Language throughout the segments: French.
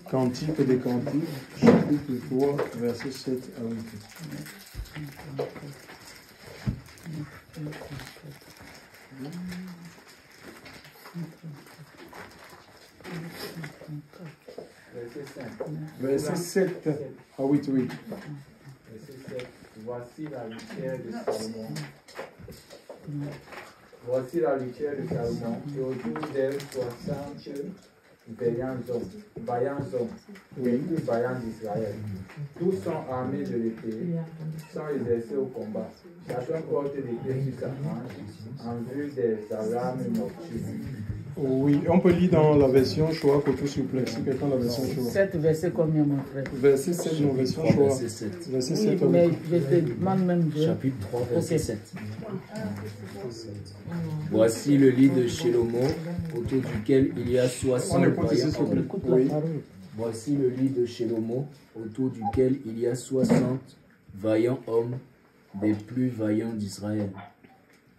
Cantique des Cantiques, chapitre 3, verset 7 à 8. Verset 7 à 8, oui. Verset 7. Voici la litière de Salomon. Voici la litière de Salomon, et autour d'elle 60 vaillants hommes, les plus vaillants d'Israël. Tous sont armés de l'épée, sans exercer au combat. Chacun porte l'épée sur sa hanche, en vue des alarmes nocturnes. Oui, on peut lire dans la version Shoah Koto, s'il vous plaît, si quelqu'un la version Shoah. 7 verset combien, mon frère? Verset 7, non, version Shoah. Verset 7. Verset 7, Oui, mais je te demande même de... Chapitre 3, verset Ok. 7. Voici le lit de Shelomo, autour duquel il y a 60 On écoute ici, vaillants s'il vous plaît. hommes. Écoute Oui. la parole. Voici le lit de Shelomo, autour duquel il y a 60 vaillants hommes, des plus vaillants d'Israël,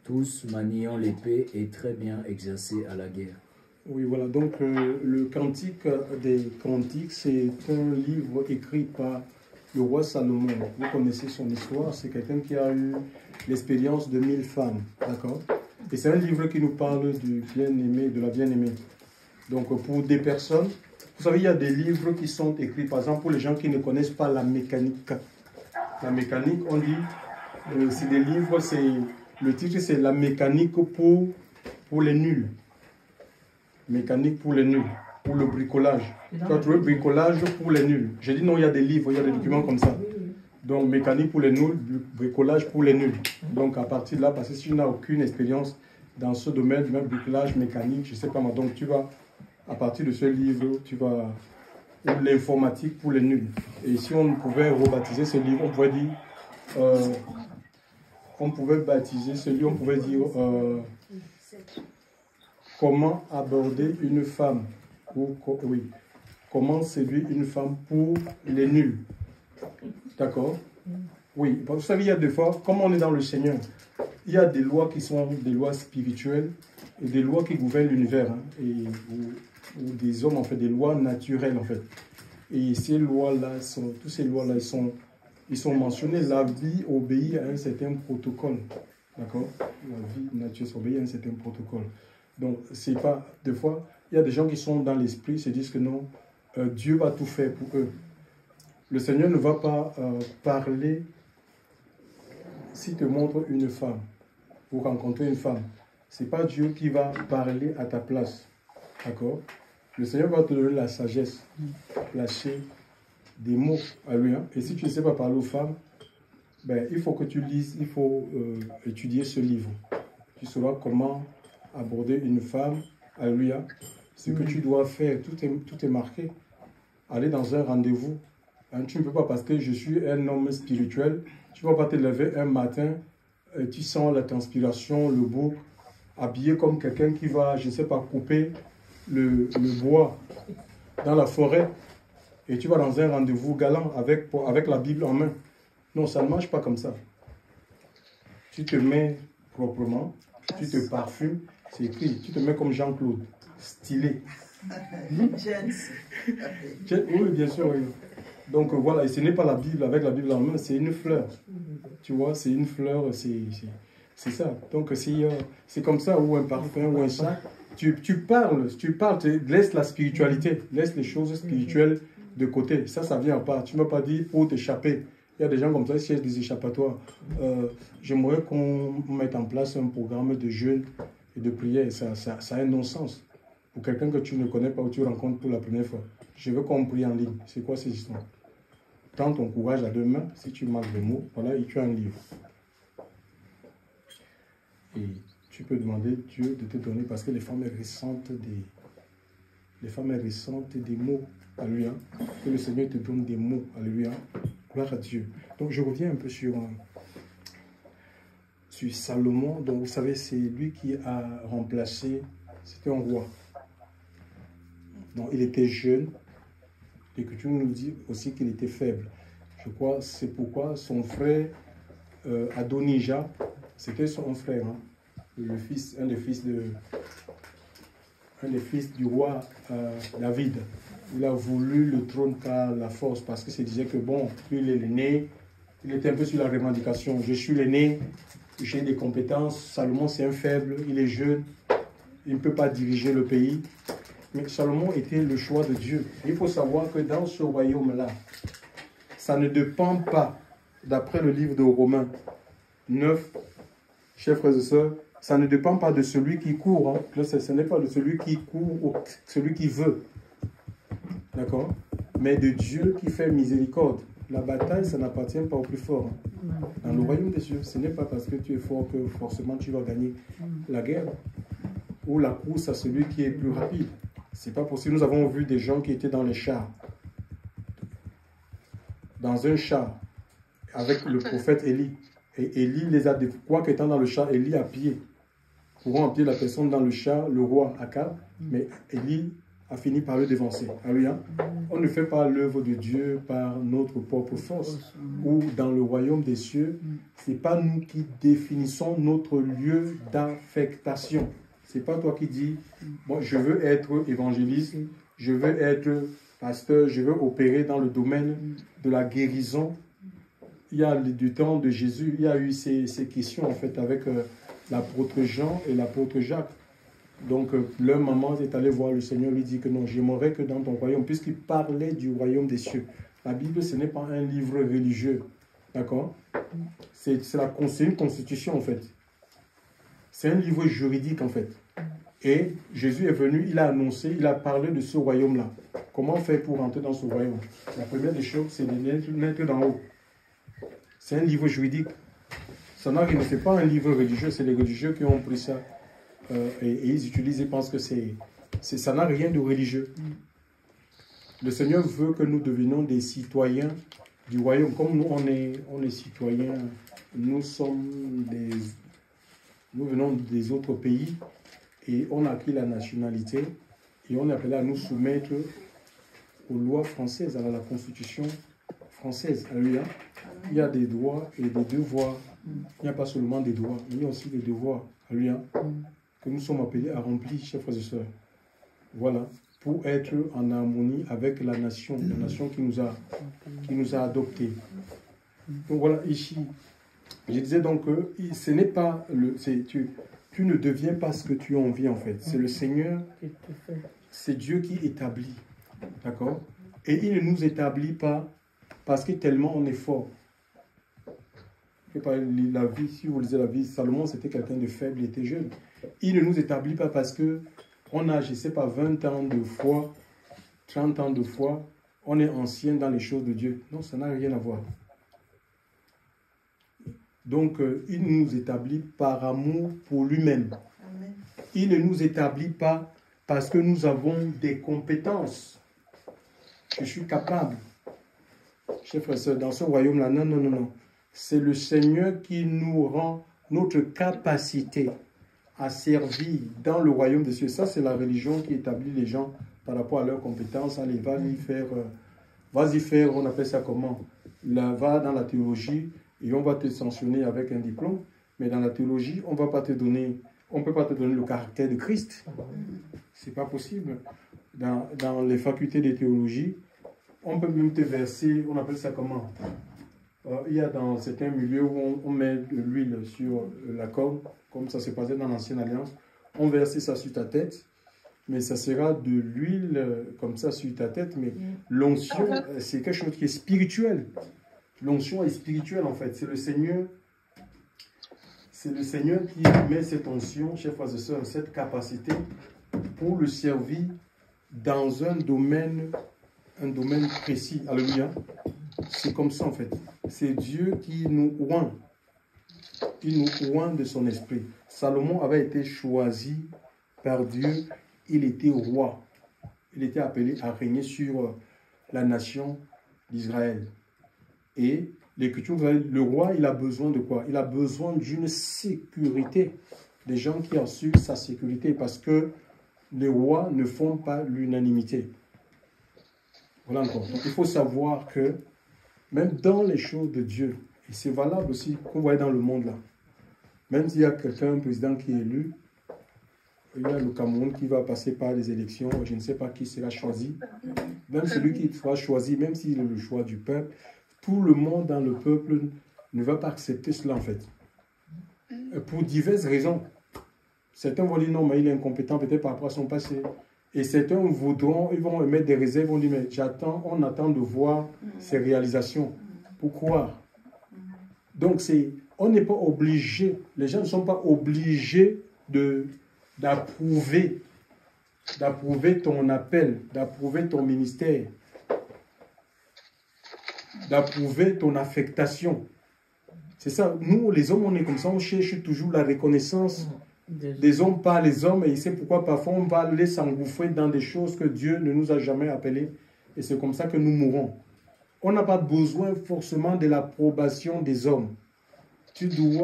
tous maniant l'épée et très bien exercés à la guerre. Oui, voilà. Donc, le Cantique des Cantiques, c'est un livre écrit par le roi Salomon. Vous connaissez son histoire. C'est quelqu'un qui a eu l'expérience de 1000 femmes. D'accord? Et c'est un livre qui nous parle du bien-aimé, de la bien-aimée. Donc, pour des personnes, vous savez, il y a des livres qui sont écrits, par exemple, pour les gens qui ne connaissent pas la mécanique. La mécanique, on dit, c'est des livres, le titre, c'est La mécanique pour les nuls. Mécanique pour les nuls, pour le bricolage. Tu as trouvé bricolage pour les nuls. J'ai dit non, il y a des livres, il y a des documents comme ça. Donc, mécanique pour les nuls, bricolage pour les nuls. Donc, à partir de là, parce que si tu n'as aucune expérience dans ce domaine, même bricolage, mécanique, je ne sais pas moi, donc tu vas, à partir de ce livre, tu vas, ou l'informatique pour les nuls. Et si on pouvait rebaptiser ce livre, on pouvait dire, on pouvait baptiser ce livre, on pouvait dire, comment aborder une femme, oui, comment séduire une femme pour les nuls. D'accord? Oui, vous savez, il y a des fois, comme on est dans le Seigneur, il y a des lois qui sont des lois spirituelles et des lois qui gouvernent l'univers, hein, ou des hommes, en fait, des lois naturelles, en fait. Et ces lois-là, toutes ces lois-là, ils sont mentionnés. La vie obéit à un certain protocole. D'accord? La vie naturelle obéit à un certain protocole. Donc, c'est pas, des fois, il y a des gens qui sont dans l'esprit, se disent que non, Dieu va tout faire pour eux. Le Seigneur ne va pas parler, s'il te montre une femme, pour rencontrer une femme. C'est pas Dieu qui va parler à ta place. D'accord? Le Seigneur va te donner la sagesse, lâcher des mots à lui. Hein. Et si tu ne sais pas parler aux femmes, ben, il faut que tu lises, il faut étudier ce livre. Tu sauras comment aborder une femme, alléluia, ce que tu dois faire, tout est marqué. Aller dans un rendez-vous, hein, tu ne peux pas, parce que je suis un homme spirituel, tu ne vas pas te lever un matin, tu sens la transpiration, le bouc, habillé comme quelqu'un qui va, je ne sais pas, couper le bois dans la forêt, et tu vas dans un rendez-vous galant avec la Bible en main. Non, ça ne marche pas comme ça. Tu te mets proprement, tu te parfumes, c'est écrit, tu te mets comme Jean-Claude, stylé. Oui, bien sûr, oui. Donc voilà, et ce n'est pas la Bible avec la Bible en main, c'est une fleur. Tu vois, c'est une fleur, c'est ça. Donc c'est comme ça, ou un parfum, ou un sac. Tu parles, laisse la spiritualité, laisse les choses spirituelles de côté. Ça vient pas. Tu ne m'as pas dit pour t'échapper. Il y a des gens comme ça, si il y a des échappatoires. J'aimerais qu'on mette en place un programme de jeûne et de prière. Ça a un non-sens. Pour quelqu'un que tu ne connais pas ou tu rencontres pour la première fois. Je veux qu'on prie en ligne. C'est quoi ces histoires? Prends ton courage à deux mains. Si tu marques des mots, voilà, et tu as un livre. Et tu peux demander Dieu de te donner, parce que les femmes ressentent des mots. Alléluia. Que le Seigneur te donne des mots. Alléluia. Gloire à Dieu. Donc je reviens un peu sur Salomon. Donc vous savez, c'est lui qui a remplacé, c'était un roi. Donc il était jeune. L'Écriture nous dit aussi qu'il était faible. Je crois c'est pourquoi son frère Adonijah, c'était son frère, hein, un des fils du roi David. il a voulu le trône par la force parce qu'il se disait que bon, lui il est l'aîné, il était un peu sur la revendication. Je suis l'aîné, j'ai des compétences, Salomon c'est un faible, il est jeune, il ne peut pas diriger le pays. Mais Salomon était le choix de Dieu. Et il faut savoir que dans ce royaume-là, ça ne dépend pas, d'après le livre de Romains 9, chers frères et sœurs, ça ne dépend pas de celui qui court. Hein. Ce n'est pas de celui qui court ou celui qui veut. D'accord? Mais de Dieu qui fait miséricorde. La bataille, ça n'appartient pas au plus fort. Hein. Dans le royaume des cieux, ce n'est pas parce que tu es fort que forcément tu vas gagner la guerre ou la course à celui qui est plus rapide. C'est pas possible. Nous avons vu des gens qui étaient dans les chars. Dans un char, avec le prophète Élie. Et Élie les a, quoi qu'étant dans le char, Élie à pied. Courant à pied la personne dans le char, le roi Akab, mais Élie a fini par le dévancer. Alléluia. On ne fait pas l'œuvre de Dieu par notre propre force. Ou dans le royaume des cieux, ce n'est pas nous qui définissons notre lieu d'affectation. Ce n'est pas toi qui dis, bon, je veux être évangéliste, je veux être pasteur, je veux opérer dans le domaine de la guérison. Il y a du temps de Jésus, il y a eu ces questions en fait avec l'apôtre Jean et l'apôtre Jacques. Donc leur maman est allée voir le Seigneur, lui dit que non, j'aimerais que dans ton royaume, puisqu'il parlait du royaume des cieux. La Bible, ce n'est pas un livre religieux, d'accord? C'est une constitution en fait. C'est un livre juridique en fait. Et Jésus est venu, il a annoncé, il a parlé de ce royaume-là. Comment faire pour entrer dans ce royaume? La première des choses, c'est de naître d'en haut. C'est un livre juridique. Ça n'a rien, c'est pas un livre religieux, c'est les religieux qui ont pris ça. Et ils utilisent, ils pensent que ça n'a rien de religieux. Le Seigneur veut que nous devenions des citoyens du royaume. Comme nous, on est citoyens, nous venons des autres pays et on a acquis la nationalité et on est appelé à nous soumettre aux lois françaises, à la Constitution française. Alléluia. Il y a des droits et des devoirs. Il n'y a pas seulement des droits, mais il y a aussi des devoirs. Alléluia. Que nous sommes appelés à remplir, chers frères et sœurs. Voilà. Pour être en harmonie avec la nation qui nous a adoptés. Donc voilà, ici, je disais donc que ce n'est pas tu ne deviens pas ce que tu as envie en fait. C'est le Seigneur, c'est Dieu qui établit. D'accord? Et il ne nous établit pas parce que tellement on est fort. La vie, si vous lisez la vie, Salomon c'était quelqu'un de faible, il était jeune. Il ne nous établit pas parce que on a, je ne sais pas, 20 ans de foi, 30 ans de foi, on est ancien dans les choses de Dieu. Non, ça n'a rien à voir. Donc, il nous établit par amour pour lui-même. Il ne nous établit pas parce que nous avons des compétences. Je suis capable. Chers frères et sœurs, dans ce royaume-là, non, non, non, non. C'est le Seigneur qui nous rend notre capacité à servir dans le royaume des cieux. Ça, c'est la religion qui établit les gens par rapport à leurs compétences. Allez, vas-y faire, on appelle ça comment? Va dans la théologie et on va te sanctionner avec un diplôme. Mais dans la théologie, on ne peut pas te donner le caractère de Christ. C'est pas possible. Dans les facultés de théologie, on peut même te verser, on appelle ça comment? Il y a dans certains milieux où on met de l'huile sur la corde, comme ça se passait dans l'Ancienne Alliance. On verse ça sur ta tête, mais ça sera de l'huile comme ça sur ta tête. Mais l'onction, c'est quelque chose qui est spirituel. L'onction est spirituelle en fait. C'est le Seigneur qui met cette onction, chers frères et sœurs, cette capacité pour le servir dans un domaine précis. Alléluia. C'est comme ça en fait. C'est Dieu qui nous oint. Il nous oint de son esprit. Salomon avait été choisi par Dieu. Il était roi. Il était appelé à régner sur la nation d'Israël. Et l'Écriture, le roi, il a besoin de quoi? Il a besoin d'une sécurité. Des gens qui assurent sa sécurité parce que les rois ne font pas l'unanimité. Voilà encore. Donc il faut savoir que même dans les choses de Dieu, et c'est valable aussi qu'on voit dans le monde là, même s'il y a quelqu'un, un président qui est élu, il y a le Cameroun qui va passer par les élections, je ne sais pas qui sera choisi. Même celui qui sera choisi, même s'il est le choix du peuple, tout le monde dans le peuple ne va pas accepter cela en fait. Pour diverses raisons. Certains vont dire non, mais il est incompétent peut-être par rapport à son passé. Et certains voudront, ils vont émettre des réserves, ils vont dire mais on attend de voir ses réalisations pour croire. Donc on n'est pas obligé, les gens ne sont pas obligés d'approuver ton appel, d'approuver ton ministère, d'approuver ton affectation. C'est ça, nous les hommes on est comme ça, on cherche toujours la reconnaissance des hommes par les hommes, et c'est pourquoi parfois on va aller s'engouffrer dans des choses que Dieu ne nous a jamais appelées, et c'est comme ça que nous mourrons. On n'a pas besoin forcément de l'approbation des hommes.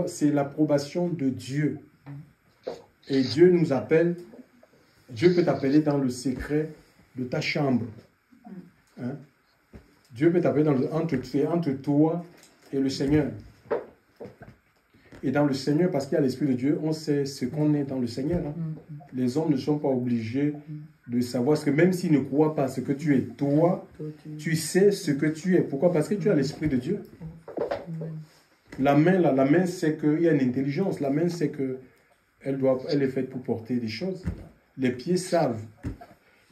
C'est l'approbation de Dieu. Et Dieu nous appelle, Dieu peut t'appeler dans le secret de ta chambre. Hein? Dieu peut t'appeler entre toi et le Seigneur. Et dans le Seigneur, parce qu'il y a l'Esprit de Dieu, on sait ce qu'on est dans le Seigneur. Hein? Les hommes ne sont pas obligés de savoir ce que, même s'ils ne croient pas ce que tu es, toi, tu sais ce que tu es. Pourquoi? Parce que tu as l'Esprit de Dieu. La main, là, la main, c'est qu'il y a une intelligence. La main, c'est que elle est faite pour porter des choses. Les pieds savent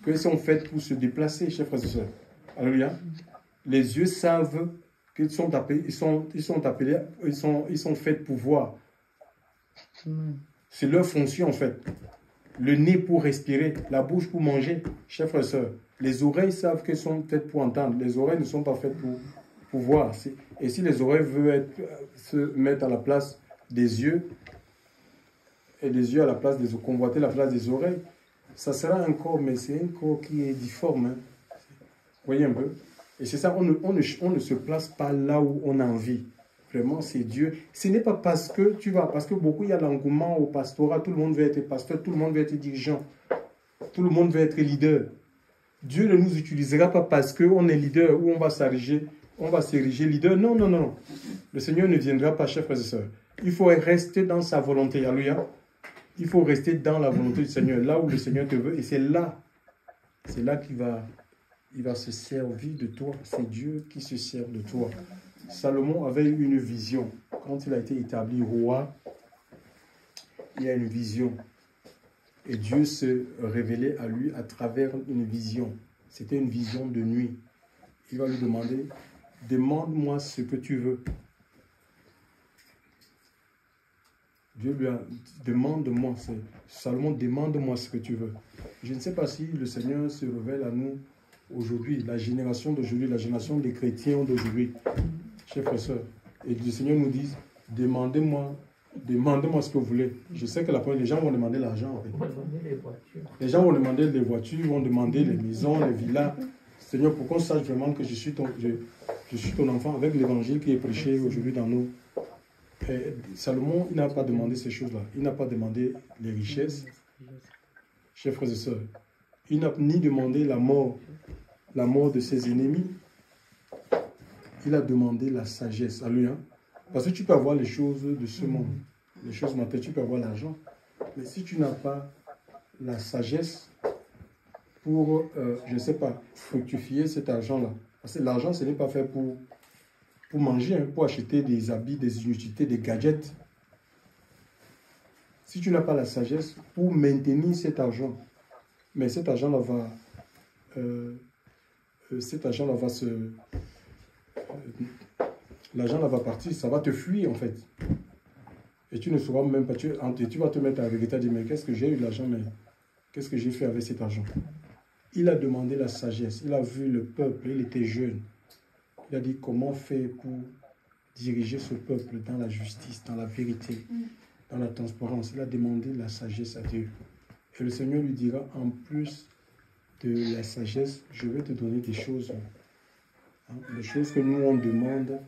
qu'elles sont faites pour se déplacer, chers frères et sœurs. Alléluia. Les yeux savent qu'ils sont appelés, ils sont faits pour voir. C'est leur fonction en fait. Le nez pour respirer, la bouche pour manger, chers frères et sœurs. Les oreilles savent qu'elles sont faites pour entendre. Les oreilles ne sont pas faites pour voir. Et si les oreilles veulent se mettre à la place des yeux, et les yeux à la place des convoiter la place des oreilles, ça sera un corps, mais c'est un corps qui est difforme. Hein. Vous voyez un peu? Et c'est ça, on ne se place pas là où on a envie. Vraiment, c'est Dieu. Ce n'est pas parce que tu vas, parce que beaucoup, il y a l'engouement au pastorat, tout le monde veut être pasteur, tout le monde veut être dirigeant, tout le monde veut être leader. Dieu ne nous utilisera pas parce qu'on est leader ou on va s'ériger leader. Non, non, non. Le Seigneur ne viendra pas, chers frères et sœurs. Il faut rester dans sa volonté. Alléluia. Il faut rester dans la volonté du Seigneur, là où le Seigneur te veut. Et c'est là qu'il va se servir de toi. C'est Dieu qui se sert de toi. Salomon avait eu une vision. Quand il a été établi roi, il y a une vision. Et Dieu se révélait à lui à travers une vision. C'était une vision de nuit. Il va lui demander, demande-moi ce que tu veux. Dieu lui a dit, demande-moi, Salomon, demande-moi ce que tu veux. Je ne sais pas si le Seigneur se révèle à nous aujourd'hui, la génération d'aujourd'hui, la génération des chrétiens d'aujourd'hui, chers frères et sœurs. Et le Seigneur nous dit, demandez-moi ce que vous voulez. Je sais que les gens vont demander l'argent. En fait. Les gens vont demander les voitures, vont demander les maisons, les villas. Seigneur, pour qu'on sache vraiment que je suis ton enfant, avec l'évangile qui est prêché aujourd'hui dans nous. Et Salomon, il n'a pas demandé ces choses-là. Il n'a pas demandé les richesses, chers frères et sœurs. Il n'a ni demandé la mort de ses ennemis. Il a demandé la sagesse. Alléluia. Parce que tu peux avoir les choses de ce monde, les choses matérielles, tu peux avoir l'argent. Mais si tu n'as pas la sagesse pour, je ne sais pas, fructifier cet argent-là. Parce que l'argent, ce n'est pas fait pour manger, hein, pour acheter des habits, des inutilités, des gadgets. Si tu n'as pas la sagesse pour maintenir cet argent, mais cet argent-là l'argent va partir, ça va te fuir en fait. Et tu ne sauras même pas, tu vas te mettre à regretter, à dire, mais qu'est-ce que j'ai eu de l'argent, mais qu'est-ce que j'ai fait avec cet argent? Il a demandé la sagesse, il a vu le peuple, il était jeune. Il a dit comment faire pour diriger ce peuple dans la justice, dans la vérité, dans la transparence. Il a demandé la sagesse à Dieu. Et le Seigneur lui dira, en plus de la sagesse, je vais te donner des choses. Hein, des choses que nous on demande.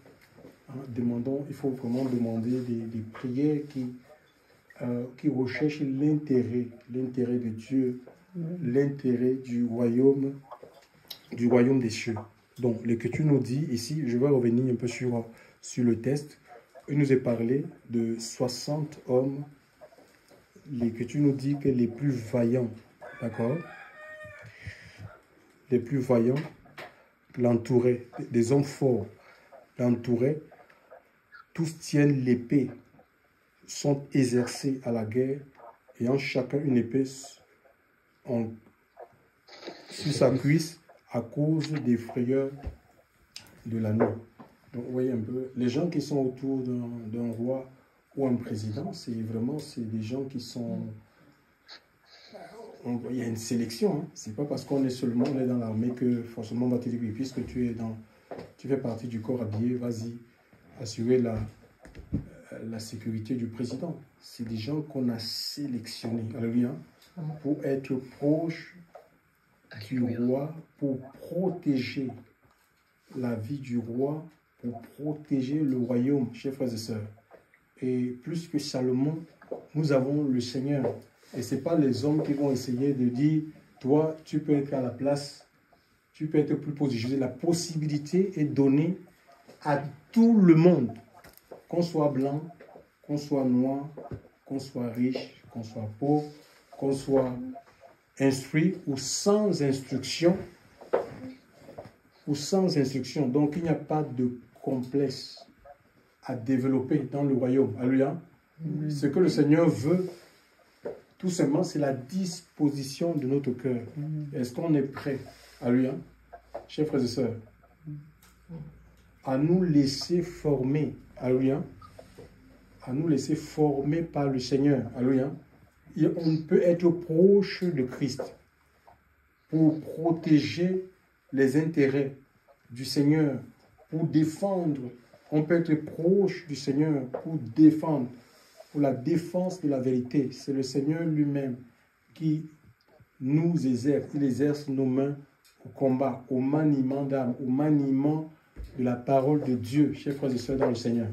Hein, demandons, il faut vraiment demander des prières qui recherchent l'intérêt de Dieu, l'intérêt du royaume des cieux. Donc, l'Écriture nous dit ici, je vais revenir un peu sur le texte, il nous est parlé de 60 hommes l'Écriture nous dit que les plus vaillants, d'accord, les plus vaillants l'entouraient, des hommes forts l'entouraient, tous tiennent l'épée, sont exercés à la guerre, ayant chacun une épée sur sa cuisse à cause des frayeurs de la nuit. Donc, vous voyez un peu, les gens qui sont autour d'un roi ou un président, c'est des gens qui sont... il y a une sélection, hein. C'est pas parce qu'on est dans l'armée que forcément on va te dire, puisque tu fais partie du corps habillé, vas-y, assurer la sécurité du président. C'est des gens qu'on a sélectionnés, alléluia, pour être proches du roi, pour protéger la vie du roi, pour protéger le royaume, chers frères et sœurs. Et plus que Salomon, nous avons le Seigneur. Et ce n'est pas les hommes qui vont essayer de dire, toi, tu peux être à la place, tu peux être plus positionné. La possibilité est donnée à tout le monde, qu'on soit blanc, qu'on soit noir, qu'on soit riche, qu'on soit pauvre, qu'on soit instruit ou sans instruction. Donc, il n'y a pas de complexe à développer dans le royaume. Alléluia. Ce que le Seigneur veut, tout simplement, c'est la disposition de notre cœur. Est-ce qu'on est prêt? Alléluia. Chers frères et sœurs, à nous laisser former. Alléluia. À nous laisser former par le Seigneur. Alléluia. On peut être proche de Christ pour protéger les intérêts du Seigneur, pour défendre. On peut être proche du Seigneur pour défendre, pour la défense de la vérité. C'est le Seigneur lui-même qui nous exerce. Il exerce nos mains au combat, au maniement d'âme, au maniement de la parole de Dieu, chers frères et sœurs dans le Seigneur.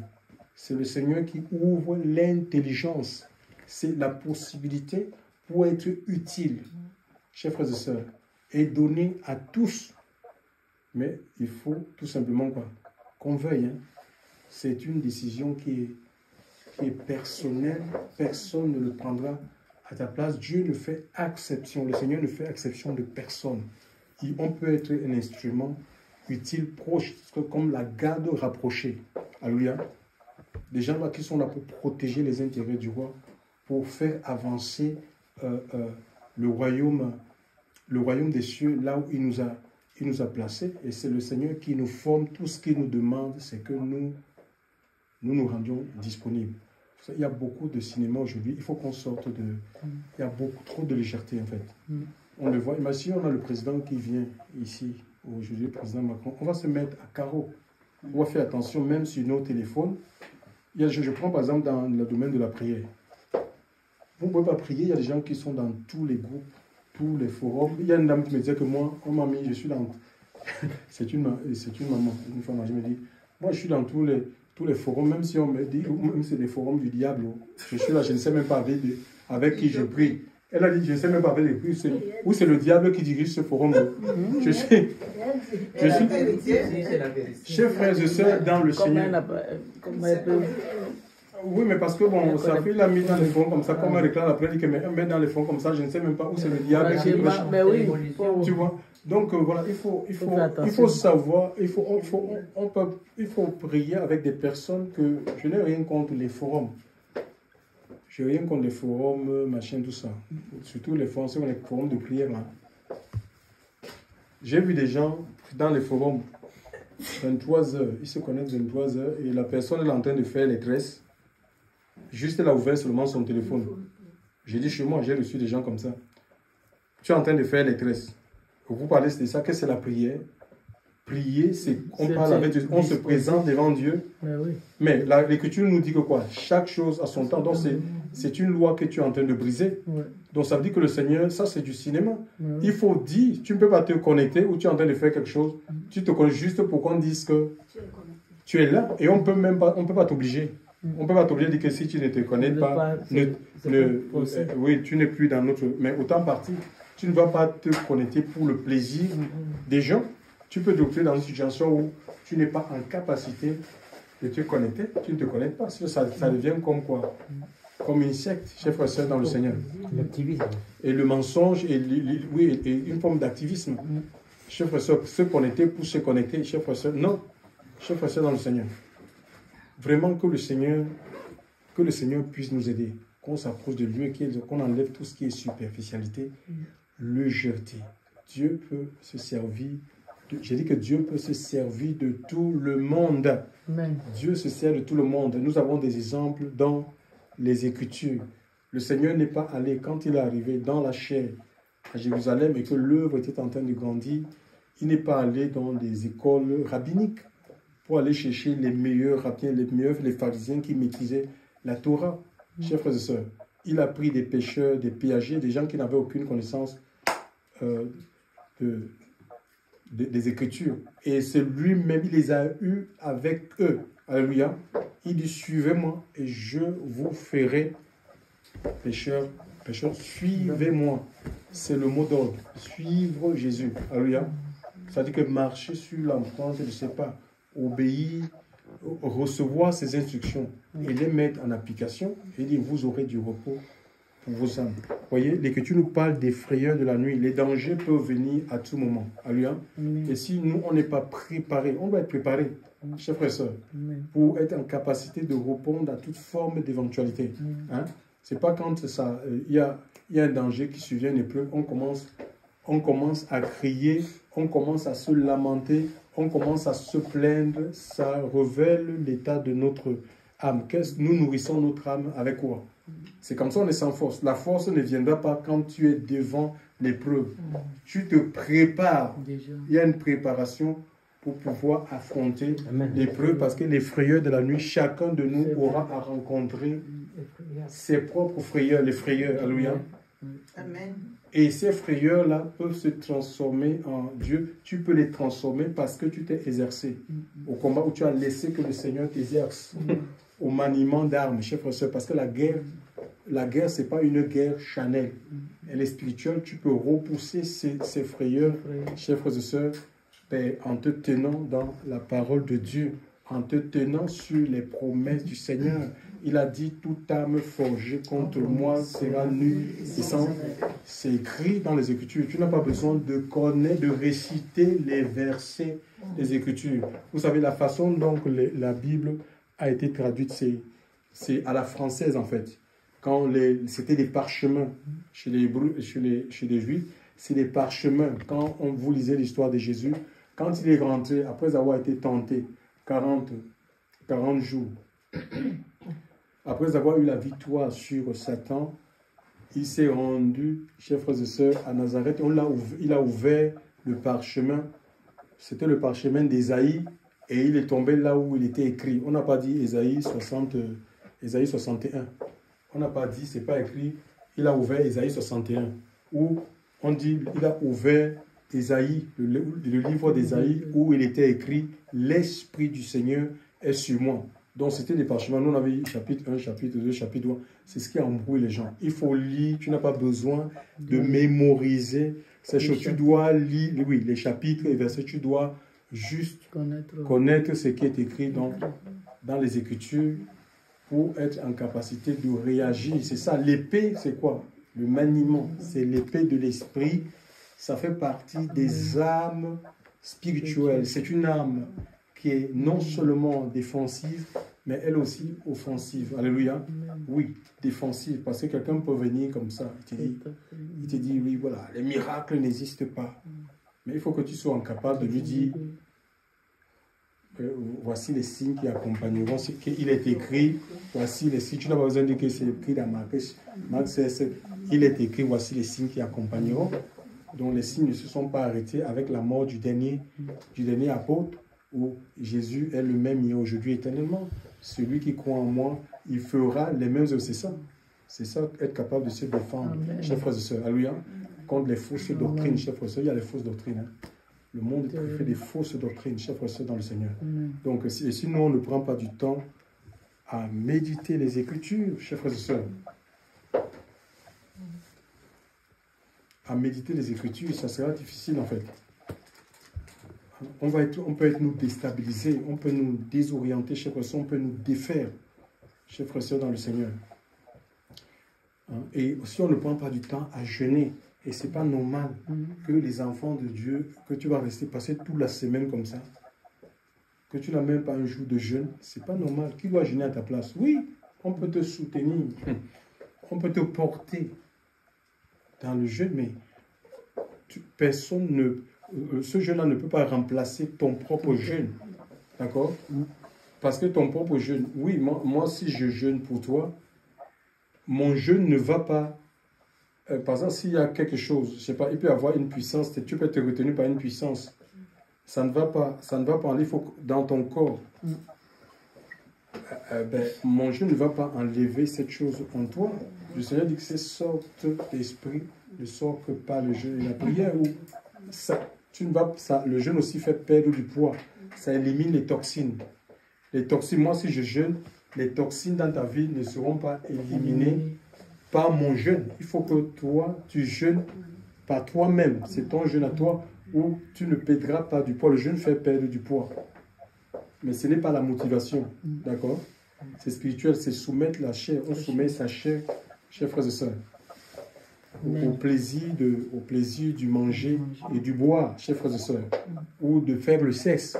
C'est le Seigneur qui ouvre l'intelligence. C'est la possibilité pour être utile, chers frères et sœurs, et donner à tous. Mais il faut tout simplement quoi? Qu'on veuille. Hein? C'est une décision qui est personnelle. Personne ne le prendra à ta place. Dieu ne fait exception. Le Seigneur ne fait exception de personne. On peut être un instrument utile, proche, comme la garde rapprochée. Alléluia. Des gens là qui sont là pour protéger les intérêts du roi, pour faire avancer le royaume des cieux, là où il nous a placés. Et c'est le Seigneur qui nous forme. Tout ce qu'il nous demande, c'est que nous rendions disponibles. Il y a beaucoup de cinéma aujourd'hui. Il faut qu'on sorte de... Il y a beaucoup trop de légèreté, en fait. On le voit. Imaginez, on a le président qui vient ici, aujourd'hui, le président Macron. On va se mettre à carreau. On va faire attention, même sur nos téléphones. Je prends par exemple dans le domaine de la prière. Vous ne pouvez pas prier. Il y a des gens qui sont dans tous les groupes, tous les forums. Il y a une dame qui me disait que moi, on m'a mis, je suis dans... c'est une maman, une femme âgée me dit, moi je suis dans tous les forums, même si on me dit, même c'est des forums du diable. Je suis là, je ne sais même pas avec qui je prie. Elle a dit, je ne sais même pas avec qui où c'est le diable qui dirige ce forum. Je suis chers frères et sœurs dans le Seigneur. Oui, mais parce que bon, sa fille l'a mis dans les fonds comme ça, comme elle réclame après, elle dit que mais met dans les fonds comme ça, je ne sais même pas où c'est le diable. Mais oui, tu vois. Donc voilà, il faut savoir, il faut prier avec des personnes que je n'ai rien contre les forums. Je n'ai rien contre les forums, machin, tout ça. Surtout les forums, c'est les forums de prière là. J'ai vu des gens dans les forums, 23 heures, ils se connaissent 23 heures et la personne est en train de faire les tresses. Juste elle a ouvert seulement son téléphone. J'ai dit chez moi, j'ai reçu des gens comme ça. Tu es en train de faire les tresses. Vous parlez de ça, qu'est-ce que c'est la prière? Prier, c'est on parle avec Dieu, on se présente devant Dieu. Mais l'Écriture nous dit que quoi? Chaque chose a son temps. Donc c'est une loi que tu es en train de briser. Donc ça veut dire que le Seigneur, ça c'est du cinéma. Il faut dire, tu ne peux pas te connecter ou tu es en train de faire quelque chose. Tu te connectes juste pour qu'on dise que tu es là et on peut pas t'obliger. On ne peut pas t'obliger de dire que si tu ne te connectes pas, oui, tu n'es plus dans notre... Mais autant partir, tu ne vas pas te connecter pour le plaisir des gens. Tu peux te retrouver dans une situation où tu n'es pas en capacité de te connecter. Tu ne te connectes pas. Ça devient comme quoi? comme une secte, chers frères et sœurs, dans le Seigneur. L'activisme. Et le mensonge oui, est une forme d'activisme. Chers frères et sœurs, se connecter pour se connecter, chers frères et sœurs, non. Chers frères et sœurs, dans le Seigneur. Vraiment que le Seigneur puisse nous aider. Qu'on s'approche de lui, qu'on enlève tout ce qui est superficialité, légèreté. Dieu peut se servir, j'ai dit que Dieu peut se servir de tout le monde. Amen. Dieu se sert de tout le monde. Nous avons des exemples dans les Écritures. Le Seigneur n'est pas allé, quand il est arrivé dans la chair à Jérusalem et que l'œuvre était en train de grandir, il n'est pas allé dans des écoles rabbiniques pour aller chercher les meilleurs rabbins, les pharisiens qui maîtrisaient la Torah. Chers frères et sœurs, il a pris des pécheurs, des péagers, des gens qui n'avaient aucune connaissance des Écritures. Et c'est lui-même, il les a eus avec eux. Alléluia. Il dit, suivez-moi et je vous ferai pécheurs. Suivez-moi. C'est le mot d'ordre. Suivre Jésus. Alléluia. Ça dit que marcher sur l'empreinte, je ne sais pas, obéir, recevoir ses instructions et les mettre en application. Il dit, vous aurez du repos pour vos âmes. Vous voyez, l'Écriture nous parle des frayeurs de la nuit. Les dangers peuvent venir à tout moment. Alléluia. Et si nous, on n'est pas préparé, on doit être préparé, chers frères et sœurs, pour être en capacité de répondre à toute forme d'éventualité. Hein? C'est pas quand il y a un danger qui survient et plus, on commence à crier, on commence à se lamenter, on commence à se plaindre. Ça révèle l'état de notre âme. Nous nourrissons notre âme avec quoi? C'est comme ça on est sans force. La force ne viendra pas quand tu es devant l'épreuve. Tu te prépares. Déjà. Il y a une préparation pour pouvoir affronter l'épreuve parce que les frayeurs de la nuit, chacun de nous aura à rencontrer ses propres frayeurs, les frayeurs. Alléluia. Amen. Et ces frayeurs-là peuvent se transformer en Dieu. Tu peux les transformer parce que tu t'es exercé au combat où tu as laissé que le Seigneur t'exerce. Au maniement d'armes, chers frères et sœurs, parce que la guerre, ce n'est pas une guerre charnelle. Elle est spirituelle. Tu peux repousser ces frayeurs, chers frères et sœurs, en te tenant dans la parole de Dieu, en te tenant sur les promesses du Seigneur. Il a dit, toute âme forgée contre moi sera nulle. C'est écrit dans les Écritures. Tu n'as pas besoin de connaître, de réciter les versets des Écritures. Vous savez, la façon dont la Bible a été traduite, c'est à la française en fait. Quand c'était des parchemins chez les Hébreux, chez les Juifs, c'est des parchemins. Quand vous lisez l'histoire de Jésus, quand il est rentré, après avoir été tenté 40 jours, après avoir eu la victoire sur Satan, il s'est rendu, chers frères et sœurs, à Nazareth. Il a ouvert le parchemin. C'était le parchemin d'Ésaïe. Et il est tombé là où il était écrit. On n'a pas dit Ésaïe 61. On n'a pas dit, c'est pas écrit, il a ouvert Ésaïe 61. Ou on dit, il a ouvert Ésaïe, le livre d'Ésaïe, où il était écrit, l'Esprit du Seigneur est sur moi. Donc c'était des parchemins. Nous on avait chapitre 1, chapitre 2, chapitre 1. C'est ce qui embrouille les gens. Il faut lire, tu n'as pas besoin de mémoriser ces choses. Tu dois lire, oui, les chapitres et versets, tu dois juste connaître ce qui est écrit dans les Écritures pour être en capacité de réagir. C'est ça, l'épée, c'est quoi? Le maniement, c'est l'épée de l'esprit. Ça fait partie des armes spirituelles. C'est une arme qui est non seulement défensive, mais elle aussi offensive. Alléluia. Oui, défensive, parce que quelqu'un peut venir comme ça, il te dit, oui, voilà, les miracles n'existent pas. Mais il faut que tu sois capable de lui dire, voici les signes qui accompagneront ce qu'il est écrit, voici les signes, tu n'as pas besoin de dire que c'est écrit dans Marc, il est écrit, voici les signes qui accompagneront. Donc les signes ne se sont pas arrêtés avec la mort du dernier apôtre, où Jésus est le même hier, aujourd'hui, éternellement. Celui qui croit en moi, il fera les mêmes œuvres. C'est ça, être capable de se défendre, chers frères et sœurs. Alléluia. Contre les fausses doctrines, chers frères et sœurs, il y a les fausses doctrines. Hein. Le monde fait des fausses doctrines, chers frères et sœurs, dans le Seigneur. Donc, si nous, on ne prend pas du temps à méditer les Écritures, chers frères et sœurs, à méditer les Écritures, ça sera difficile en fait. On peut être nous déstabiliser, on peut nous désorienter, chers frères et sœurs, on peut nous défaire, chers frères et sœurs, dans le Seigneur. Hein. Et si on ne prend pas du temps à jeûner, et c'est pas normal que les enfants de Dieu, que tu vas rester passer toute la semaine comme ça, que tu n'as même pas un jour de jeûne, c'est pas normal. Qui doit jeûner à ta place? Oui, on peut te soutenir, on peut te porter dans le jeûne, mais personne ne... ce jeûne-là ne peut pas remplacer ton propre jeûne. D'accord? Parce que ton propre jeûne, oui, moi si je jeûne pour toi, mon jeûne ne va pas... par exemple, s'il y a quelque chose, je sais pas, il peut y avoir une puissance, tu peux te retenir par une puissance. Ça ne va pas aller, il faut dans ton corps. Mon jeûne ne va pas enlever cette chose en toi. Le Seigneur dit que ces sortes d'esprit ne sortent que par le jeûne et la prière. Où le jeûne aussi fait perdre du poids. Ça élimine les toxines. Les toxines, moi si je jeûne, les toxines dans ta vie ne seront pas éliminées par mon jeûne. Il faut que toi, tu jeûnes par toi-même. C'est ton jeûne à toi où tu ne perdras pas du poids. Le jeûne fait perdre du poids. Mais ce n'est pas la motivation. D'accord? C'est spirituel, c'est soumettre la chair. On soumet sa chair, chers frères et sœurs, au plaisir du manger et du boire, chers frères et sœurs, ou de faible sexe.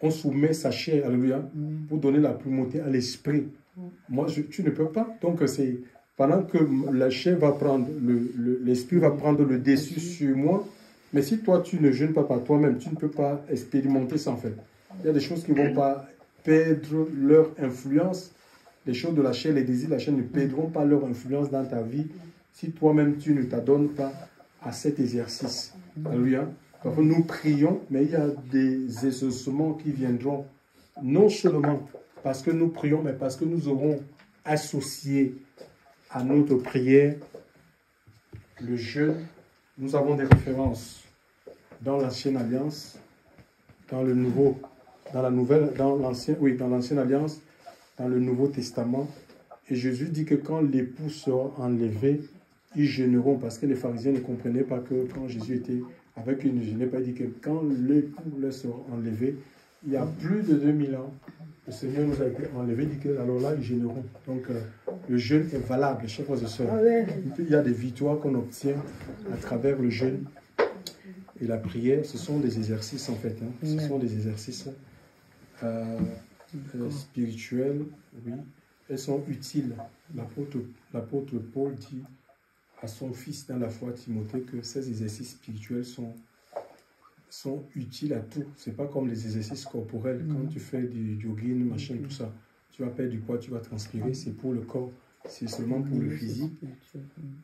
On soumet sa chair, alléluia, pour donner la primauté à l'esprit. Moi, tu ne peux pas. Donc, c'est pendant que la chair va prendre, l'esprit va prendre le dessus sur moi. Mais si toi, tu ne jeûnes pas par toi-même, tu ne peux pas expérimenter ça, en fait. Il y a des choses qui ne vont pas perdre leur influence. Les choses de la chair, les désirs de la chair ne perdront pas leur influence dans ta vie si toi-même, tu ne t'adonnes pas à cet exercice. Alléluia. Parfois, nous prions, mais il y a des exaucements qui viendront non seulement parce que nous prions, mais parce que nous aurons associé à notre prière le jeûne. Nous avons des références dans l'Ancienne Alliance, dans le Nouveau, dans l'Ancienne Alliance, dans le Nouveau Testament. Et Jésus dit que quand l'époux sera enlevé, ils jeûneront, parce que les pharisiens ne comprenaient pas que quand Jésus était avec une, je n'ai pas dit que quand l'époux leur sera enlevé, il y a plus de 2000 ans, le Seigneur nous a été enlevé, il dit que alors là, ils jeûneront. Donc, le jeûne est valable, chers frères et sœurs. Il y a des victoires qu'on obtient à travers le jeûne et la prière. Ce sont des exercices, en fait. Hein. Ce sont des exercices spirituels, oui. Elles sont utiles. L'apôtre Paul dit à son fils dans la foi, Timothée, que ces exercices spirituels sont utiles à tout. Ce n'est pas comme les exercices corporels. Quand tu fais du jogging, machin, tout ça, tu vas perdre du poids, tu vas transpirer, c'est pour le corps. C'est seulement pour le physique.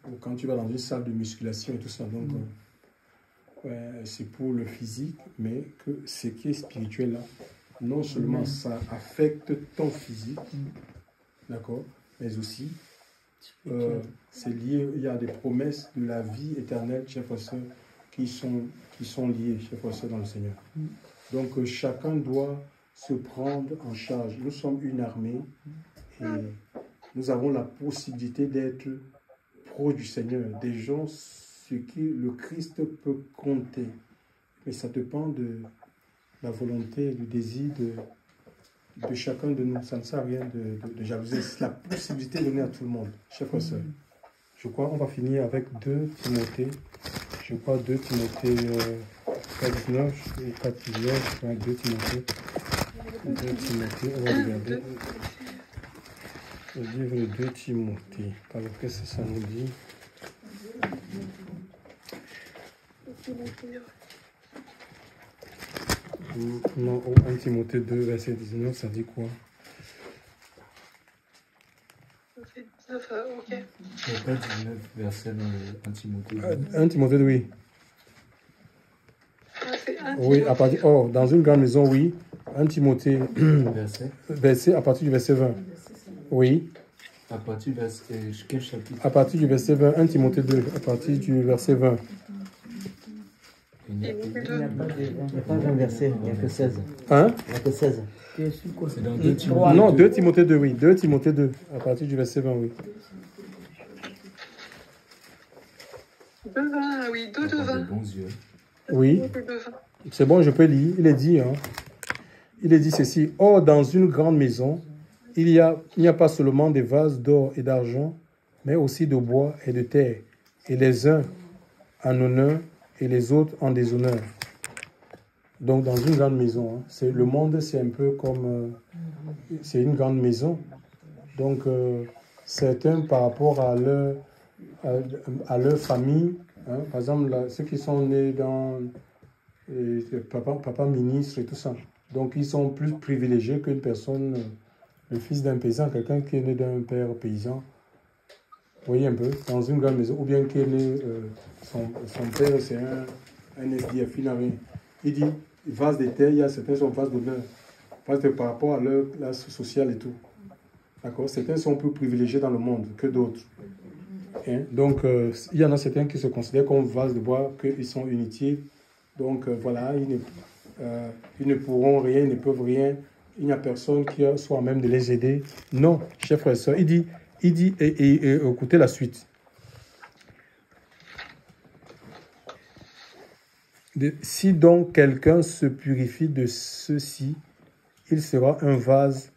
Ou quand tu vas dans une salle de musculation et tout ça. Donc, c'est pour le physique, mais que ce qui est spirituel là, non seulement ça affecte ton physique, d'accord, mais aussi c'est lié, il y a des promesses de la vie éternelle, chers frères et sœurs, qui sont liées, chers frères et sœurs, dans le Seigneur. Donc, chacun doit se prendre en charge. Nous sommes une armée et nous avons la possibilité d'être proches du Seigneur, des gens sur qui le Christ peut compter. Mais ça dépend de la volonté, du désir de chacun de nous. Ça ne sert à rien de jalouser. C'est la possibilité donnée à tout le monde, chers frères et sœurs. Je crois qu'on va finir avec 2 Timothée. Je crois 2 Timothée 4:19 et 4:19, 2 Timothée. 2 Timothée, on va regarder. Le livre de 2 Timothée. Qu'est-ce que ça nous dit? Non, 1 Timothée 2, verset 19, ça dit quoi? Verset 19, ok. Il n'y a pas 19 versets dans le 1 Timothée 2. 1 Timothée, oui. C'est 1 Oui, à partir, dans une grande maison, oui. 1 Timothée, verset, à partir du verset 20. Oui. À partir du verset, quel chapitre? À partir du verset 20, 1 Timothée 2, à partir du verset 20. Il n'y a pas 20 versets, il n'y a que 16. Hein? Il n'y a que 16. C'est dans 2 Timothée. Non, 2 Timothée 2, oui. 2 Timothée 2, à partir du verset 20, oui. 2:20, oui, 2:20. Bons yeux. Oui. C'est bon, je peux lire. Il est dit, hein. Il est dit ceci. Or, dans une grande maison, il n'y a pas seulement des vases d'or et d'argent, mais aussi de bois et de terre, et les uns en honneur et les autres en déshonneur. Donc dans une grande maison, hein, le monde c'est un peu comme, c'est une grande maison. Donc certains par rapport à leur famille, hein, par exemple ceux qui sont nés dans papa ministre et tout ça, donc ils sont plus privilégiés qu'une personne, le fils d'un paysan, quelqu'un qui est né d'un père paysan. Vous voyez un peu, dans une grande maison, ou bien qui est né, son père c'est un SDF, il n'a rien. Il dit, vase de terre, il y a certains sont vase d'honneur, par rapport à leur classe sociale et tout. D'accord? Certains sont plus privilégiés dans le monde que d'autres. Hein? Donc, il y en a certains qui se considèrent comme vase de bois, qu'ils sont inutiles. Donc, voilà, ils ne pourront rien, ils ne peuvent rien. Il n'y a personne qui soit même de les aider. Non, chers frères et sœurs, il dit, et écoutez la suite. Si donc quelqu'un se purifie de ceci, il sera un vase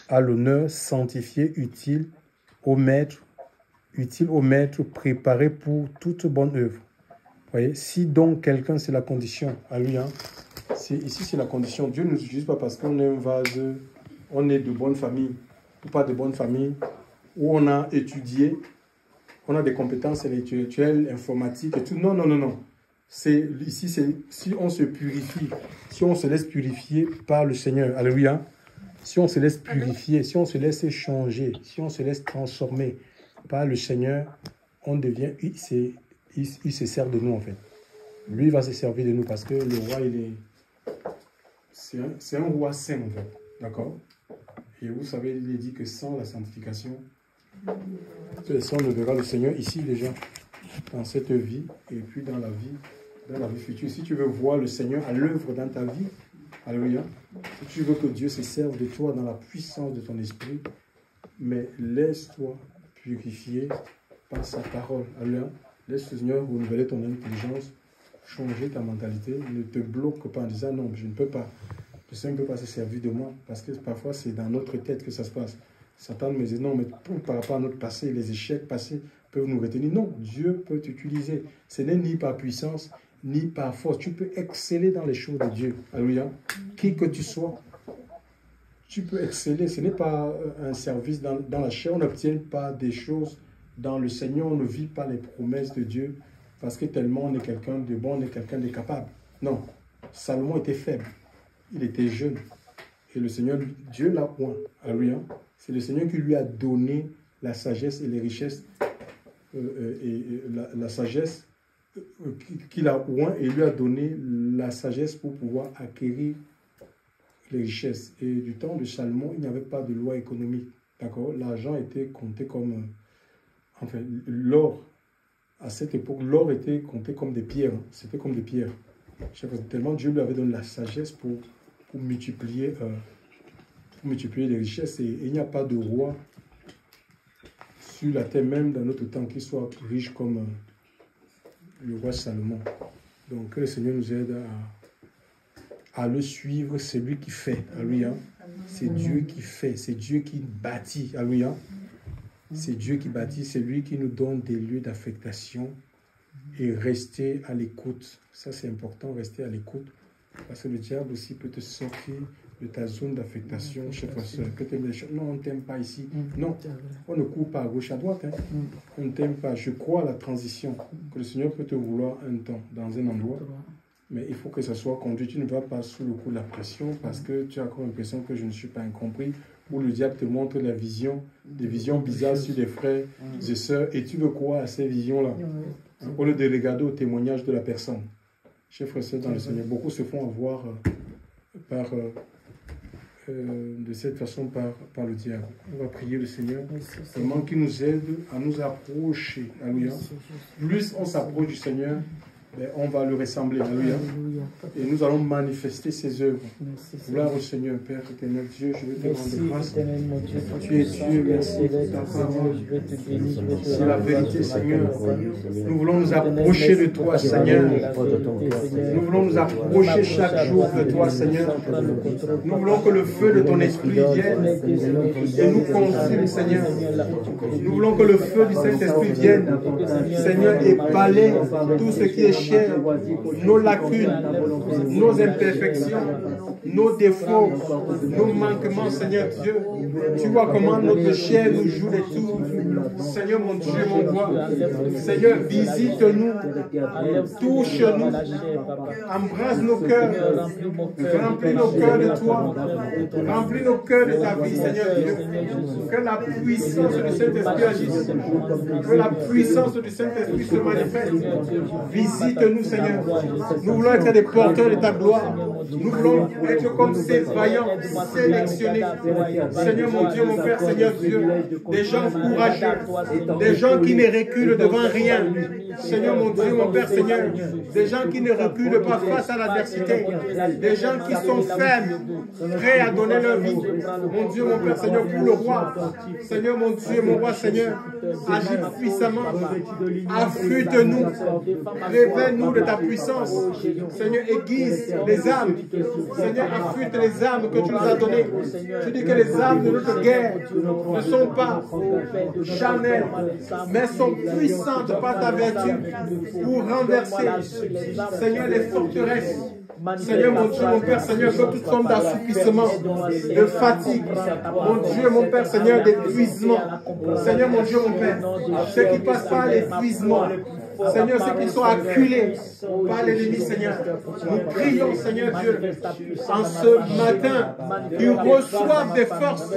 à l'honneur, sanctifié, utile au maître, préparé pour toute bonne œuvre. Vous voyez, si donc quelqu'un, c'est la condition, à lui, hein, ici c'est la condition. Dieu ne nous utilise pas parce qu'on est un vase, on est de bonne famille, ou pas de bonne famille, où on a étudié, on a des compétences intellectuelles, informatiques et tout. Non, non, non, non. Ici, c'est si on se purifie, si on se laisse purifier par le Seigneur. Alléluia. Si on se laisse purifier, si on se laisse changer, si on se laisse transformer par le Seigneur, on devient, il se sert de nous en fait. Lui va se servir de nous parce que le roi, c'est un roi saint en fait. D'accord? Et vous savez, il est dit que sans la sanctification, personne ne verra le Seigneur ici déjà, dans cette vie et puis dans la vie future. Si tu veux voir le Seigneur à l'œuvre dans ta vie, alléluia, si tu veux que Dieu se serve de toi dans la puissance de ton esprit, mais laisse-toi purifier par sa parole. Alléluia. Laisse le Seigneur renouveler ton intelligence, changer ta mentalité. Ne te bloque pas en disant non, je ne peux pas. Le Seigneur ne peut pas se servir de moi parce que parfois c'est dans notre tête que ça se passe. Satan me dit non, mais par rapport à notre passé, les échecs passés peuvent nous retenir. Non, Dieu peut t'utiliser. Ce n'est ni par puissance, ni par force. Tu peux exceller dans les choses de Dieu. Alléluia. Qui que tu sois, tu peux exceller. Ce n'est pas un service dans la chair. On n'obtient pas des choses dans le Seigneur. On ne vit pas les promesses de Dieu parce que tellement on est quelqu'un de bon, on est quelqu'un de capable. Non. Salomon était faible. Il était jeune. Et le Seigneur, Dieu l'a oint. Alléluia. C'est le Seigneur qui lui a donné la sagesse et les richesses. La sagesse qu'il a oint et lui a donné la sagesse pour pouvoir acquérir les richesses. Et du temps de Salomon, il n'y avait pas de loi économique. D'accord? L'argent était compté comme... enfin, l'or, à cette époque, l'or était compté comme des pierres. C'était comme des pierres. Tellement Dieu lui avait donné la sagesse pour multiplier les richesses. Et il n'y a pas de roi sur la terre, même dans notre temps, qui soit riche comme le roi Salomon. Donc que le Seigneur nous aide à le suivre. C'est lui qui fait. Alléluia. C'est Dieu qui fait. C'est Dieu qui bâtit. Alléluia. C'est Dieu qui bâtit. C'est lui qui nous donne des lieux d'affectation. Et rester à l'écoute. Ça c'est important, rester à l'écoute. Parce que le diable aussi peut te sortir de ta zone d'affectation, je sais pas, que tu aimes les choses. Non, on ne t'aime pas ici. Non, on ne court pas à gauche, à droite. Hein. On ne t'aime pas. Je crois à la transition, que le Seigneur peut te vouloir un temps dans un endroit, mais il faut que ça soit conduit. Tu ne vas pas sous le coup de la pression parce que tu as encore l'impression que je ne suis pas incompris, ou le diable te montre des visions bizarres sur des frères et sœurs, et tu veux croire à ces visions-là, hein, au lieu de regarder au témoignage de la personne. Chers frères et sœurs dans le Seigneur, beaucoup se font avoir de cette façon par le diable. On va prier le Seigneur, vraiment qu'il nous aide à nous approcher. Alléluia. Plus on s'approche du Seigneur, ben, on va le ressembler. Alléluia. Et nous allons manifester ses œuvres. Gloire au Seigneur, Père éternel Dieu, je veux te rendre grâce. Tu es Dieu, merci pour ta parole. C'est la vérité, Seigneur. Nous voulons nous approcher de toi, Seigneur. Nous voulons nous approcher chaque jour de toi, Seigneur. Nous voulons que le feu de ton esprit vienne et nous consume, Seigneur. Nous voulons que le feu du Saint-Esprit vienne, Seigneur, et balaye tout ce qui est cher, nos lacunes, nos imperfections, nos défauts, nos manquements, Seigneur Dieu. Tu vois comment notre chair nous joue des tours. Seigneur mon Dieu, mon roi. Seigneur, visite-nous, touche-nous, embrasse nos cœurs, remplis nos cœurs de toi, remplis nos cœurs de ta vie, Seigneur Dieu. Que la puissance du Saint-Esprit agisse, que la puissance du Saint-Esprit se manifeste. Visite-nous, Seigneur. Nous voulons être des porteurs de ta gloire. Nous voulons être comme ces vaillants sélectionnés. Seigneur mon Dieu, mon Père, Seigneur Dieu, des gens courageux, des gens qui ne reculent devant rien. Seigneur mon Dieu, mon Père, Seigneur, des gens qui ne reculent pas face à l'adversité, des gens qui sont fermes, prêts à donner leur vie. Mon Dieu, mon Père, Seigneur, pour le roi. Seigneur mon Dieu, mon roi, Seigneur, agis puissamment, affûte-nous, révèle-nous de ta puissance. Seigneur, aiguise les âmes. Seigneur, affûte les âmes que tu nous as données. Tu dis que les âmes de notre guerre ne sont pas charnelles, mais sont puissantes par ta vertu pour renverser, Seigneur, les forteresses. Seigneur mon Dieu, mon Père, Seigneur, que toute forme d'assouplissement, de fatigue, mon Dieu, mon Père, Seigneur, d'épuisement. Seigneur mon Dieu, mon Père, ceux qui passent par l'épuisement, Seigneur, ceux qui sont acculés par l'ennemi, Seigneur, nous prions, Seigneur Dieu, en ce matin, tu reçoives des forces,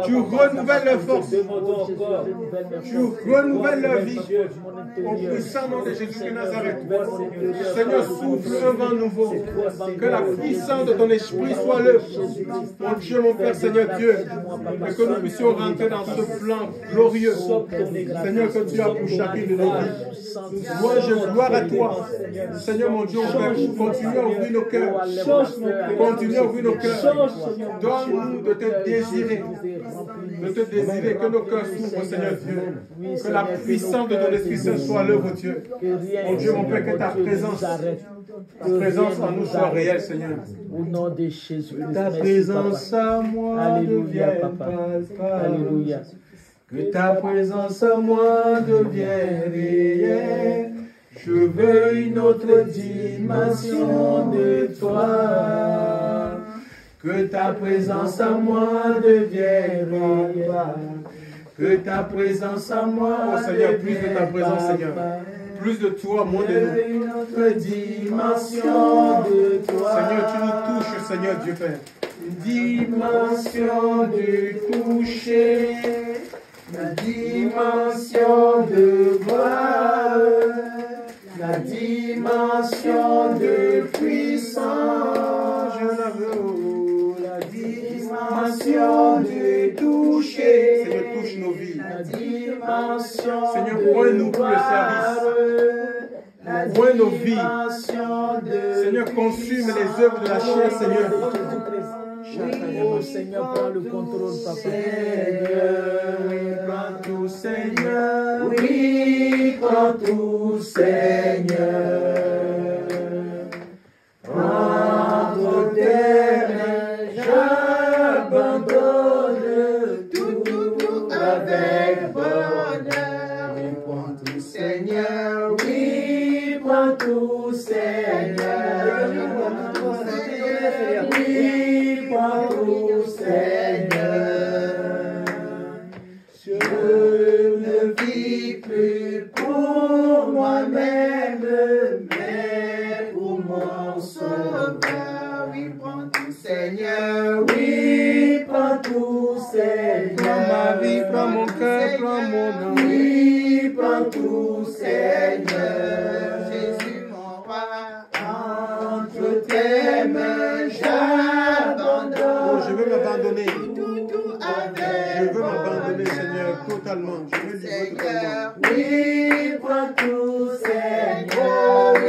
tu renouvelles leurs forces, tu renouvelles leur vie, au puissant nom de Jésus de Nazareth. Seigneur, souffle un vent nouveau, que la puissance de ton esprit soit l'œuvre. Mon Dieu, mon Père, Seigneur Dieu, et que nous puissions rentrer dans ce plan glorieux, Seigneur, que tu as pour chacune de nos vies. Gloire à toi, Seigneur mon Dieu, mon Père, continue à ouvrir nos cœurs, continue à ouvrir nos cœurs, donne-nous de te désirer, que nos cœurs s'ouvrent, Seigneur Dieu, que la puissance de ton Esprit Saint soit l'œuvre, Dieu. Mon Dieu, mon Père, que ta présence en nous soit réelle, Seigneur. Au nom de Jésus. Ta présence à moi devienne Alléluia. Que ta présence à moi devienne réelle. Je veux une autre dimension de toi. Que ta présence à moi devienne réelle. Que ta présence à moi. Oh Seigneur, plus de ta présence, Seigneur. Plus de toi, moins de nous. Une autre dimension de toi. Seigneur, tu nous touches, Seigneur Dieu Père. Une dimension de toucher. La dimension de gloire, la dimension de puissance, je la veux, la dimension de toucher, Seigneur, touche nos vies, la dimension, Seigneur, prends-nous pour le service, prends nos vies, Seigneur, consume les œuvres de la chair, Seigneur. Oh Seigneur, prends le contrôle, Papa. Seigneur, oui, prends tout, Seigneur. Oui, prends tout, Seigneur. Entre tes mains, j'abandonne tout avec bonheur. Oui, prends tout, Seigneur. Oui, prends tout, Seigneur. Oui, prends tout, Seigneur. Je ne vis plus pour moi-même, mais pour mon Sauveur. Oui, prends tout, Seigneur. Oui, prends tout, Seigneur. Prends ma vie, prends mon cœur, prends mon âme. Oui, prends tout, Seigneur. Jésus, mon roi, entre tes mains, j'abandonne. Oh, je veux m'abandonner. Je veux m'abandonner, Seigneur, totalement. Je veux livrer totalement. Oui, prends tout, Seigneur.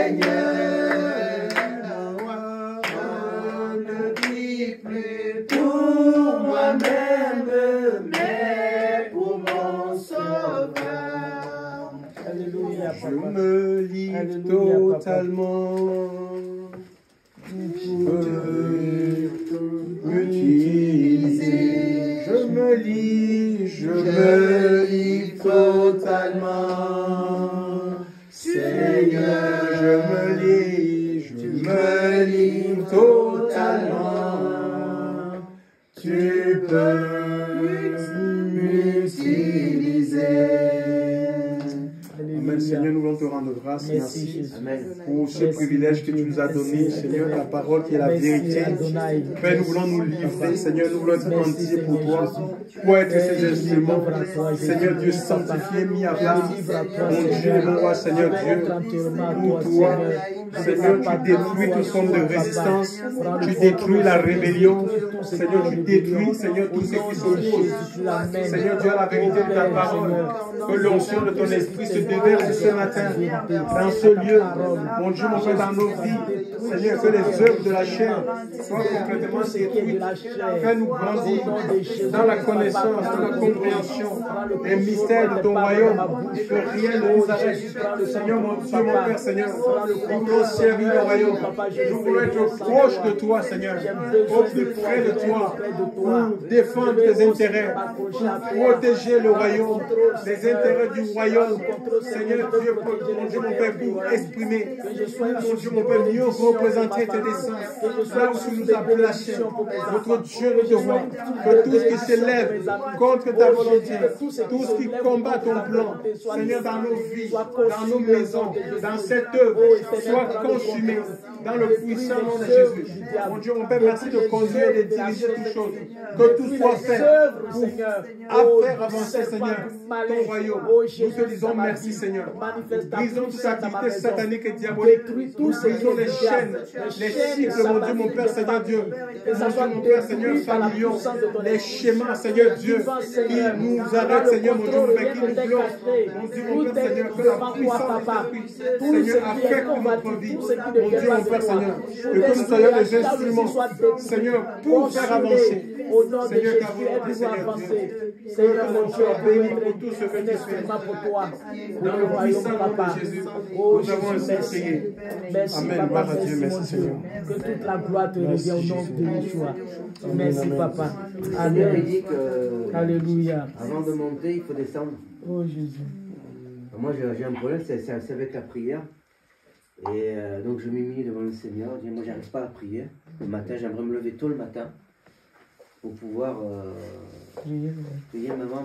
Seigneur, on ne vit plus pour moi-même, mais pour mon Sauveur. Alléluia, Je me livre totalement. Je peux m'utiliser. Je me livre totalement. Seigneur, je me livre totalement. Tu peux m'utiliser. Amen. Seigneur, nous voulons te rendre grâce. Merci pour ce privilège que tu nous as donné. Seigneur, ta parole qui est la vérité. Père, nous voulons nous livrer. Seigneur, nous voulons être entiers pour toi. Pour être ces instruments. Seigneur Dieu, sanctifié, mis à part. Mon Dieu, mon roi, Seigneur Dieu, pour toi. Seigneur, tu détruis toute forme de résistance. Tu détruis la rébellion. Seigneur, tu détruis, Seigneur, tout ce qui s'oppose. Seigneur Dieu, la vérité de ta parole. Que l'onction de ton esprit se déverse ce matin dans ce lieu. Mon Dieu, mon Père, dans nos vies. Seigneur, que les œuvres de la chair soient complètement détruites. Fais-nous grandir dans la connaissance, dans la compréhension des mystères de ton royaume. Que rien ne nous arrête. Seigneur, mon Dieu, mon Père, Seigneur, nous voulons servir le royaume. Nous voulons être proches de toi, Seigneur, au plus près de toi, pour défendre tes intérêts, pour protéger le royaume, les intérêts du royaume. Seigneur Dieu, mon Dieu, mon Père, pour exprimer, mon Dieu, mon Père, mieux représenter tes desseins. Là où tu nous as placés, notre Dieu, notre roi, que tout ce qui s'élève contre ta volonté, tout ce qui combat ton plan, Seigneur, dans nos vies, dans nos maisons, dans cette œuvre, soit consumé dans le puissant nom de Jésus. Mon Dieu, mon Père, merci de conduire et de diriger toutes choses. Que tout soit fait pour faire avancer, Seigneur, ton royaume. Nous te disons merci, Seigneur. Brisons toute activité satanique et diabolique. Brisons les chaînes, les cycles, mon Dieu, mon Père, Seigneur Dieu. Mon Père, Seigneur, familiaux, les schémas, Seigneur Dieu, qui nous arrêtent, Seigneur, mon Dieu, mon Père, qui nous bloquent. Mon Dieu, mon Père, Seigneur, que la puissance de l'Esprit, Seigneur, affecte notre vie. Mon Dieu, mon Père, Seigneur, et que nous soyons des instruments, Seigneur, pour faire avancer. Seigneur, ta volonté, Seigneur Dieu. Seigneur, mon Dieu, bénis pour tout ce que tu fais. Dans le puissant nom de Jésus, nous avons ainsi prié. Amen. Gloire à Dieu, merci Seigneur. Que toute la gloire te revienne au nom de Yeshua. Merci, Papa. Alléluia. Avant de monter, il faut descendre. Oh Jésus. Moi, j'ai un problème, c'est avec la prière. Et donc, je m'humilie devant le Seigneur. Je dis, moi, j'arrive pas à prier. Le matin, j'aimerais me lever tôt le matin pour pouvoir prier maman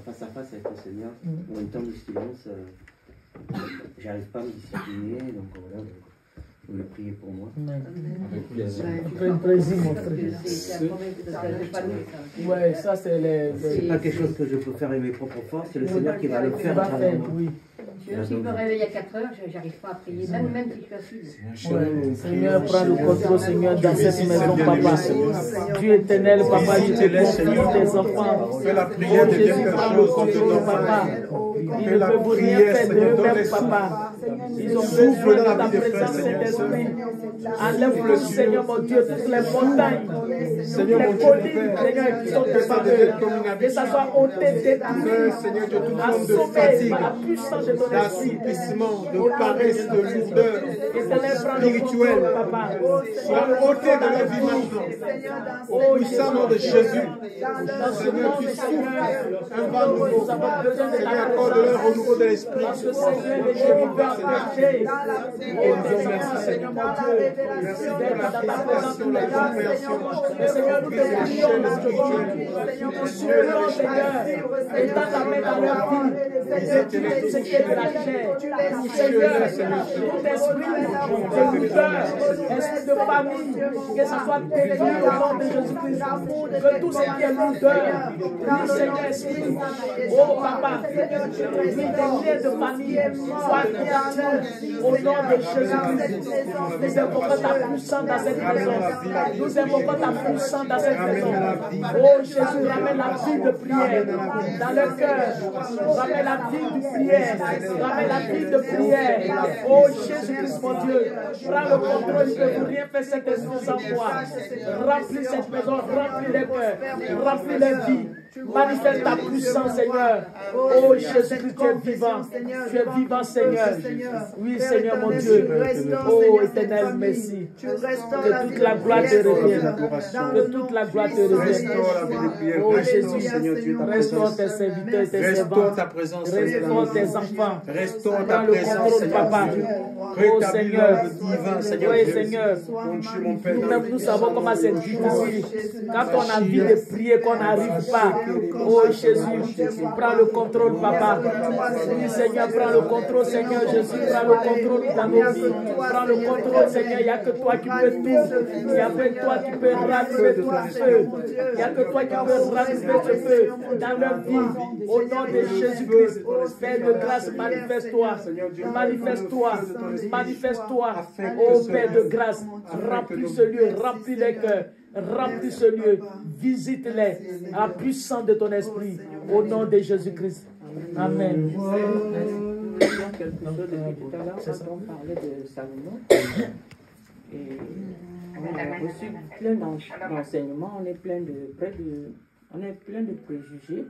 face à face avec le Seigneur. Ou un temps de silence. J'arrive pas à me discipliner. Donc, voilà. Vous voulez prier pour moi. Plaisir, mon frère. Ouais, ça c'est c'est pas quelque chose que je peux faire avec mes propres forces, c'est le Seigneur qui va le faire à travers moi. Oui. Si je me réveille à 4 heures, je n'arrive pas à prier, même si je suis assise. Seigneur, prends le contrôle, Seigneur, dans cette maison, Papa. Dieu éternel, Papa, je te laisse, Seigneur, tes enfants. Que la prière devienne quelque chose contre nos Papa. Ils ne peuvent rien faire de eux-mêmes, Papa. Ils ont besoin de ta présence, Saint-Esprit. Enlève le Seigneur, mon Dieu, toutes les montagnes, Seigneur, mon Dieu, Seigneur, qui sont devant eux. Que ça soit ôté, détruit, Seigneur, de toute forme de assommé fatigue, par la puissance de ton esprit. d'assouplissement, de paresse, de lourdeur spirituelle, soit ôté de la vie maintenant. Au puissant nom de Jésus, Seigneur, tu souffles un vent nouveau. Seigneur, accorde-leur au renouveau de l'esprit. Merci, Seigneur mon Dieu. Merci pour la présentation, la compréhension. Seigneur, nous te prions, Seigneur, et dans la main dans leur vie, ce qui est de la chair, Seigneur, tout esprit de lourdeur, esprit de famille, que ça soit détruit au nom de Jésus-Christ, que tout ce qui est lourdeur, Seigneur, esprit, oh Papa, des liens de famille soient mis au nom de Jésus-Christ. Nous invoquons ta puissance dans cette maison. Nous invoquons ta puissance dans cette maison. Oh Jésus, ramène la vie de prière dans le cœur. Ramène la vie de prière. Ramène la vie de prière. Oh Jésus-Christ, mon Dieu, prends le contrôle. Je ne peux rien faire cette esprit sans toi. Remplis cette maison, remplis les cœurs, remplis les vies. Manifeste ta puissance, Seigneur. Oh Jésus-Christ, tu es vivant. Tu es vivant, Seigneur. Oui, Seigneur, mon Dieu. Oh éternel, merci. Que toute la gloire te revienne. Que toute la gloire te revienne. Oh Jésus, restaure tes serviteurs et tes servants. Restaure tes enfants. Restaure ta Prends le présence, contrôle, Seigneur. papa. Oh Seigneur. Divin, Seigneur. Oui, Seigneur. Mon Dieu, mon Père. Nous-mêmes, nous savons comment c'est difficile. Quand on a envie de prier, qu'on n'arrive pas. Oh Jésus, prends le contrôle, papa. Oui, Seigneur, prends le contrôle, Seigneur. Jésus, prends le contrôle dans nos vies. Prends le contrôle, Seigneur. Il n'y a que toi qui peux tout. Il n'y a que toi qui peux rallumer tout le feu. Il n'y a que toi qui peux rallumer ce feu dans leur vie. Au nom de Jésus-Christ, Père de grâce, manifeste-toi. Manifeste-toi. Manifeste-toi. Oh Père de grâce, remplis ce lieu, remplis les cœurs. Remplis ce lieu, visite-les à la puissance de ton esprit, au nom de Jésus-Christ. Amen. Quelque chose depuis tout à l'heure, quand on parlait de Salomon, et on a reçu plein d'enseignements, on est plein de préjugés,